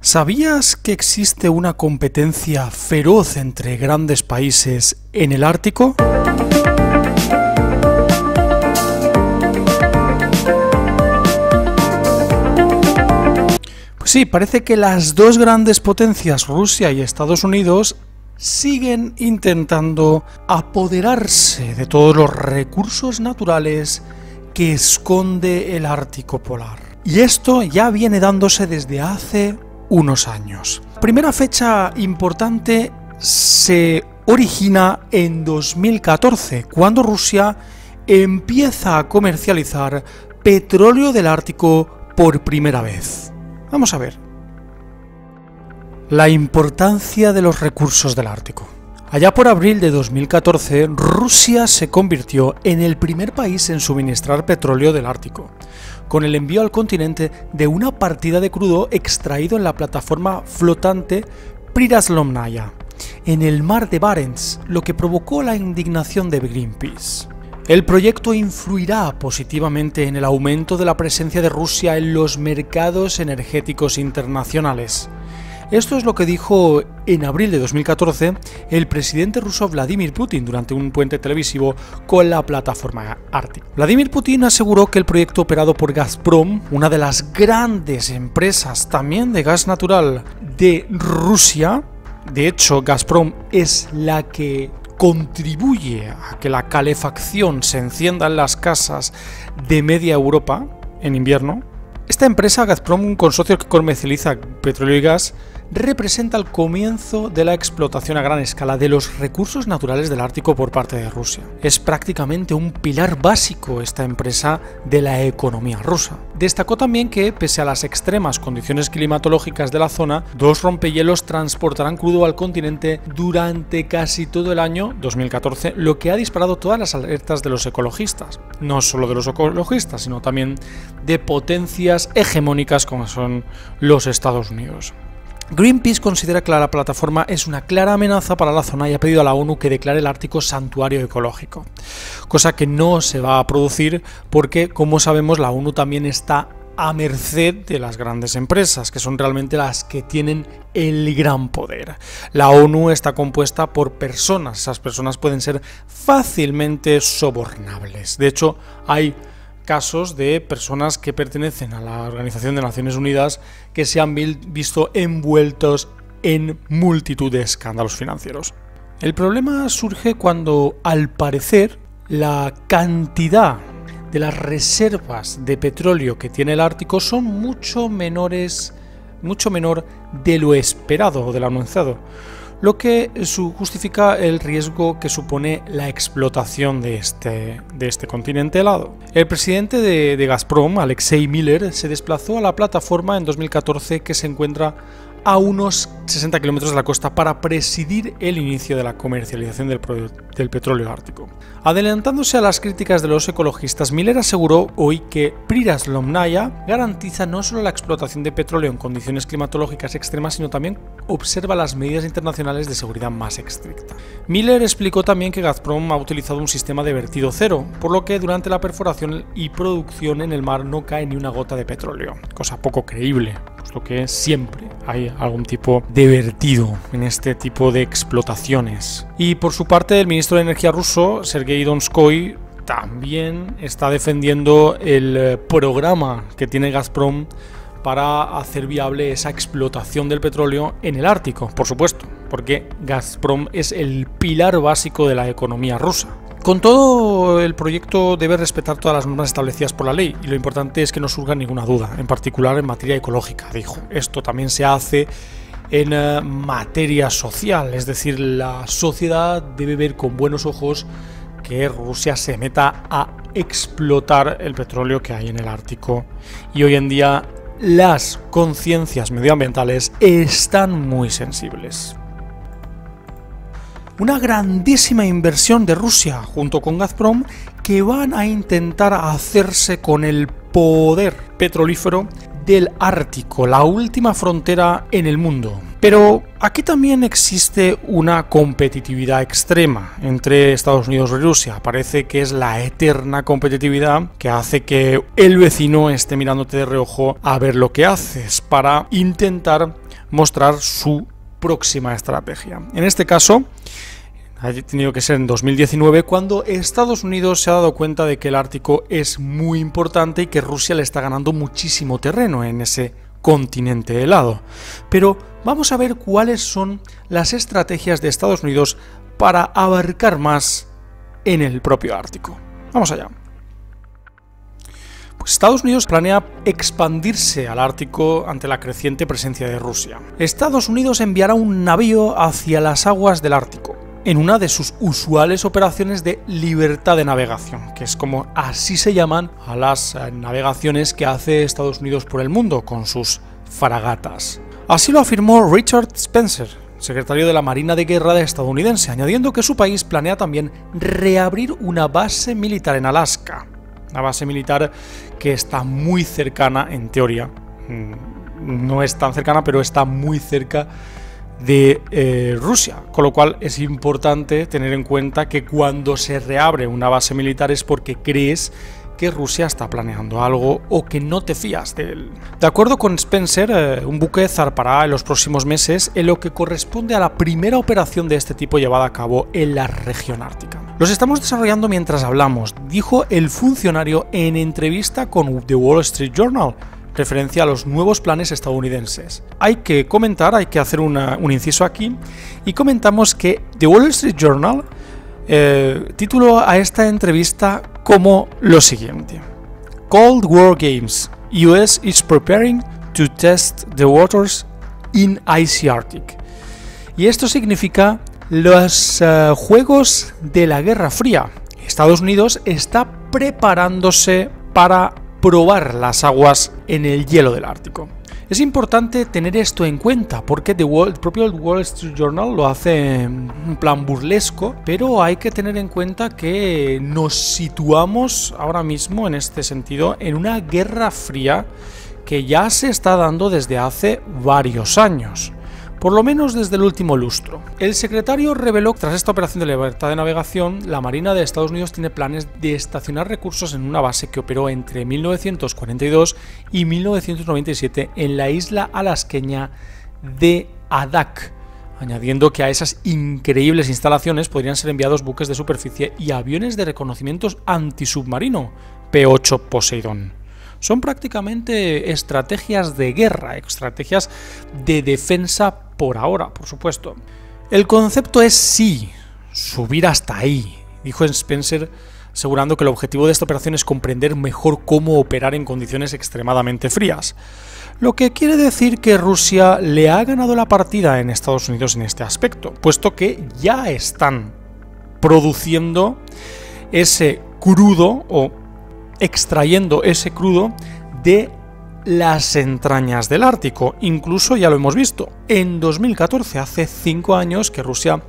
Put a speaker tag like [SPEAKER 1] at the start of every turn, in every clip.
[SPEAKER 1] ¿Sabías que existe una competencia feroz entre grandes países en el Ártico? Pues sí, parece que las dos grandes potencias, Rusia y Estados Unidos, siguen intentando apoderarse de todos los recursos naturales que esconde el Ártico polar. Y esto ya viene dándose desde hace unos años. La primera fecha importante se origina en 2014, cuando Rusia empieza a comercializar petróleo del Ártico por primera vez. Vamos a ver. La importancia de los recursos del Ártico. Allá por abril de 2014, Rusia se convirtió en el primer país en suministrar petróleo del Ártico, con el envío al continente de una partida de crudo extraído en la plataforma flotante Priraslomnaya, en el mar de Barents, lo que provocó la indignación de Greenpeace. El proyecto influirá positivamente en el aumento de la presencia de Rusia en los mercados energéticos internacionales. Esto es lo que dijo en abril de 2014 el presidente ruso Vladimir Putin durante un puente televisivo con la plataforma Arctic. Vladimir Putin aseguró que el proyecto operado por Gazprom, una de las grandes empresas también de gas natural de Rusia, de hecho Gazprom es la que contribuye a que la calefacción se encienda en las casas de media Europa en invierno. Esta empresa, Gazprom, un consorcio que comercializa petróleo y gas, representa el comienzo de la explotación a gran escala de los recursos naturales del Ártico por parte de Rusia. Es prácticamente un pilar básico esta empresa de la economía rusa. Destacó también que, pese a las extremas condiciones climatológicas de la zona, dos rompehielos transportarán crudo al continente durante casi todo el año 2014, lo que ha disparado todas las alertas de los ecologistas. No solo de los ecologistas, sino también de potencias hegemónicas como son los Estados Unidos. Greenpeace considera que la plataforma es una clara amenaza para la zona y ha pedido a la ONU que declare el Ártico santuario ecológico, cosa que no se va a producir porque, como sabemos, la ONU también está a merced de las grandes empresas, que son realmente las que tienen el gran poder. La ONU está compuesta por personas, esas personas pueden ser fácilmente sobornables. De hecho, hay casos de personas que pertenecen a la Organización de Naciones Unidas que se han visto envueltos en multitud de escándalos financieros. El problema surge cuando, al parecer, la cantidad de las reservas de petróleo que tiene el Ártico son mucho menor de lo esperado o de lo anunciado, lo que justifica el riesgo que supone la explotación de este continente helado. El presidente de Gazprom, Alexei Miller, se desplazó a la plataforma en 2014, que se encuentra a unos 60 kilómetros de la costa, para presidir el inicio de la comercialización del petróleo ártico. Adelantándose a las críticas de los ecologistas, Miller aseguró hoy que Priraslomnaya garantiza no solo la explotación de petróleo en condiciones climatológicas extremas, sino también observa las medidas internacionales de seguridad más estrictas. Miller explicó también que Gazprom ha utilizado un sistema de vertido cero, por lo que durante la perforación y producción en el mar no cae ni una gota de petróleo, cosa poco creíble, puesto que siempre hay algún tipo de vertido en este tipo de explotaciones. Y por su parte, el ministro de Energía ruso, Sergei Donskoy, también está defendiendo el programa que tiene Gazprom para hacer viable esa explotación del petróleo en el Ártico, por supuesto, porque Gazprom es el pilar básico de la economía rusa. Con todo, el proyecto debe respetar todas las normas establecidas por la ley, y lo importante es que no surja ninguna duda, en particular en materia ecológica, dijo. Esto también se hace en materia social, es decir, la sociedad debe ver con buenos ojos que Rusia se meta a explotar el petróleo que hay en el Ártico, y hoy en día las conciencias medioambientales están muy sensibles. Una grandísima inversión de Rusia junto con Gazprom, que van a intentar hacerse con el poder petrolífero del Ártico, la última frontera en el mundo. Pero aquí también existe una competitividad extrema entre Estados Unidos y Rusia. Parece que es la eterna competitividad que hace que el vecino esté mirándote de reojo a ver lo que haces, para intentar mostrar su próxima estrategia. En este caso, ha tenido que ser en 2019 cuando Estados Unidos se ha dado cuenta de que el Ártico es muy importante y que Rusia le está ganando muchísimo terreno en ese continente helado. Pero vamos a ver cuáles son las estrategias de Estados Unidos para abarcar más en el propio Ártico. Vamos allá. Pues Estados Unidos planea expandirse al Ártico ante la creciente presencia de Rusia. Estados Unidos enviará un navío hacia las aguas del Ártico, en una de sus usuales operaciones de libertad de navegación, que es como así se llaman a las navegaciones que hace Estados Unidos por el mundo con sus fragatas. Así lo afirmó Richard Spencer, secretario de la Marina de Guerra estadounidense, añadiendo que su país planea también reabrir una base militar en Alaska, una base militar que está muy cercana, en teoría, no es tan cercana, pero está muy cerca de Rusia, con lo cual es importante tener en cuenta que cuando se reabre una base militar es porque crees que Rusia está planeando algo o que no te fías de él. De acuerdo con Spencer, un buque zarpará en los próximos meses en lo que corresponde a la primera operación de este tipo llevada a cabo en la región ártica. Los estamos desarrollando mientras hablamos, dijo el funcionario en entrevista con The Wall Street Journal, referencia a los nuevos planes estadounidenses. Hay que comentar, hay que hacer un inciso aquí, y comentamos que The Wall Street Journal tituló a esta entrevista como lo siguiente: Cold War Games, US is preparing to test the waters in icy Arctic. Y esto significa los Juegos de la Guerra Fría. Estados Unidos está preparándose para probar las aguas en el hielo del Ártico. Es importante tener esto en cuenta porque el propio Wall Street Journal lo hace en un plan burlesco, pero hay que tener en cuenta que nos situamos ahora mismo en este sentido en una guerra fría que ya se está dando desde hace varios años, por lo menos desde el último lustro. El secretario reveló que tras esta operación de libertad de navegación, la Marina de Estados Unidos tiene planes de estacionar recursos en una base que operó entre 1942 y 1997 en la isla alasqueña de Adak, añadiendo que a esas increíbles instalaciones podrían ser enviados buques de superficie y aviones de reconocimiento antisubmarino P-8 Poseidón. Son prácticamente estrategias de guerra, estrategias de defensa por ahora, por supuesto. El concepto es sí, subir hasta ahí, dijo Spencer, asegurando que el objetivo de esta operación es comprender mejor cómo operar en condiciones extremadamente frías, lo que quiere decir que Rusia le ha ganado la partida en Estados Unidos en este aspecto, puesto que ya están produciendo ese crudo o extrayendo ese crudo de las entrañas del Ártico. Incluso ya lo hemos visto en 2014, hace 5 años que Rusia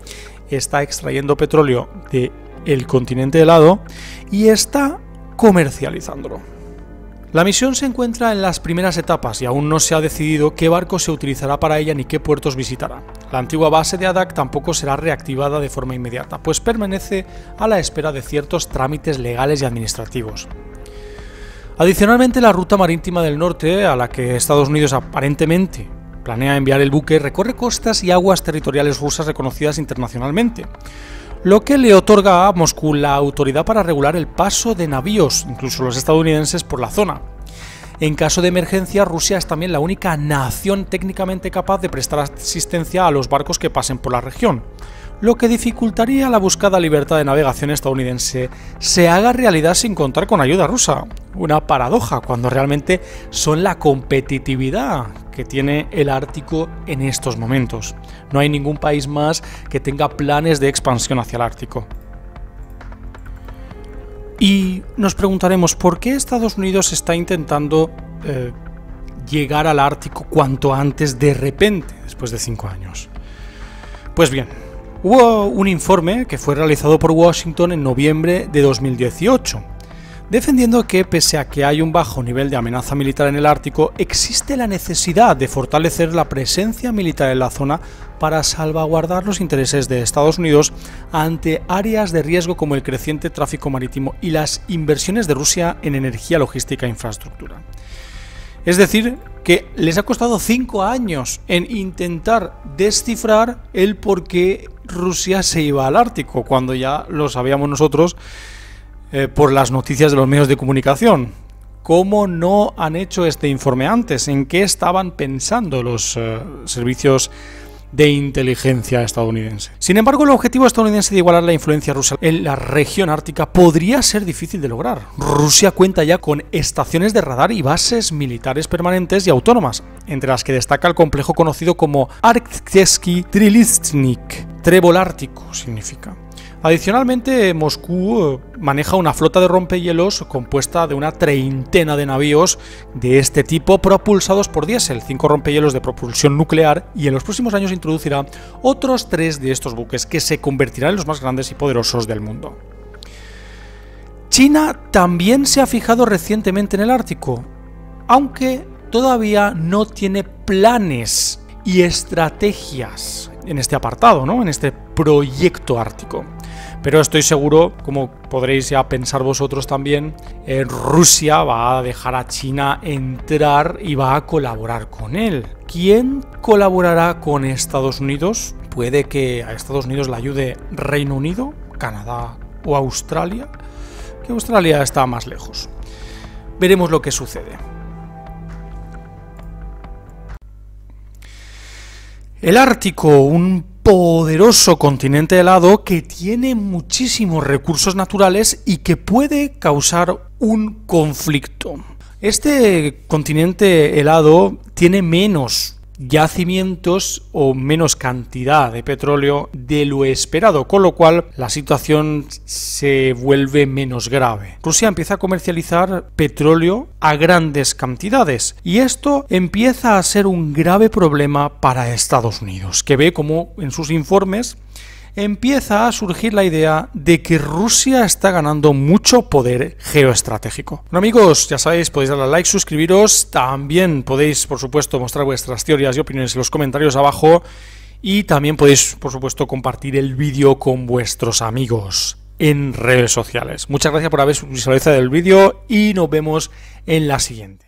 [SPEAKER 1] está extrayendo petróleo del continente helado y está comercializándolo. La misión se encuentra en las primeras etapas y aún no se ha decidido qué barco se utilizará para ella ni qué puertos visitará. La antigua base de Adak tampoco será reactivada de forma inmediata, pues permanece a la espera de ciertos trámites legales y administrativos. Adicionalmente, la ruta marítima del norte, a la que Estados Unidos aparentemente planea enviar el buque, recorre costas y aguas territoriales rusas reconocidas internacionalmente, lo que le otorga a Moscú la autoridad para regular el paso de navíos, incluso los estadounidenses, por la zona. En caso de emergencia, Rusia es también la única nación técnicamente capaz de prestar asistencia a los barcos que pasen por la región, lo que dificultaría la buscada libertad de navegación estadounidense se haga realidad sin contar con ayuda rusa. Una paradoja, cuando realmente son la competitividad que tiene el Ártico en estos momentos. No hay ningún país más que tenga planes de expansión hacia el Ártico. Y nos preguntaremos por qué Estados Unidos está intentando llegar al Ártico cuanto antes de repente, después de 5 años. Pues bien, hubo un informe que fue realizado por Washington en noviembre de 2018, defendiendo que pese a que hay un bajo nivel de amenaza militar en el Ártico, existe la necesidad de fortalecer la presencia militar en la zona para salvaguardar los intereses de Estados Unidos ante áreas de riesgo como el creciente tráfico marítimo y las inversiones de Rusia en energía, logística e infraestructura. Es decir, que les ha costado 5 años en intentar descifrar el por qué Rusia se iba al Ártico, cuando ya lo sabíamos nosotros por las noticias de los medios de comunicación. ¿Cómo no han hecho este informe antes? ¿En qué estaban pensando los servicios de inteligencia estadounidense? Sin embargo, el objetivo estadounidense de igualar la influencia rusa en la región ártica podría ser difícil de lograr. Rusia cuenta ya con estaciones de radar y bases militares permanentes y autónomas, entre las que destaca el complejo conocido como Arktysky Trilistnik, trébol ártico significa. Adicionalmente, Moscú maneja una flota de rompehielos compuesta de una treintena de navíos de este tipo propulsados por diésel, 5 rompehielos de propulsión nuclear, y en los próximos años introducirá otros 3 de estos buques que se convertirán en los más grandes y poderosos del mundo. China también se ha fijado recientemente en el Ártico, aunque todavía no tiene planes y estrategias en este apartado, ¿no? En este proyecto ártico. Pero estoy seguro, como podréis ya pensar vosotros también, Rusia va a dejar a China entrar y va a colaborar con él. ¿Quién colaborará con Estados Unidos? Puede que a Estados Unidos le ayude Reino Unido, Canadá o Australia, que Australia está más lejos. Veremos lo que sucede. El Ártico, un poderoso continente helado que tiene muchísimos recursos naturales y que puede causar un conflicto. Este continente helado tiene menos yacimientos o menos cantidad de petróleo de lo esperado, con lo cual la situación se vuelve menos grave. Rusia empieza a comercializar petróleo a grandes cantidades y esto empieza a ser un grave problema para Estados Unidos, que ve como en sus informes empieza a surgir la idea de que Rusia está ganando mucho poder geoestratégico. Bueno, amigos, ya sabéis, podéis darle a like, suscribiros, también podéis, por supuesto, mostrar vuestras teorías y opiniones en los comentarios abajo y también podéis, por supuesto, compartir el vídeo con vuestros amigos en redes sociales. Muchas gracias por haber visualizado el vídeo y nos vemos en la siguiente.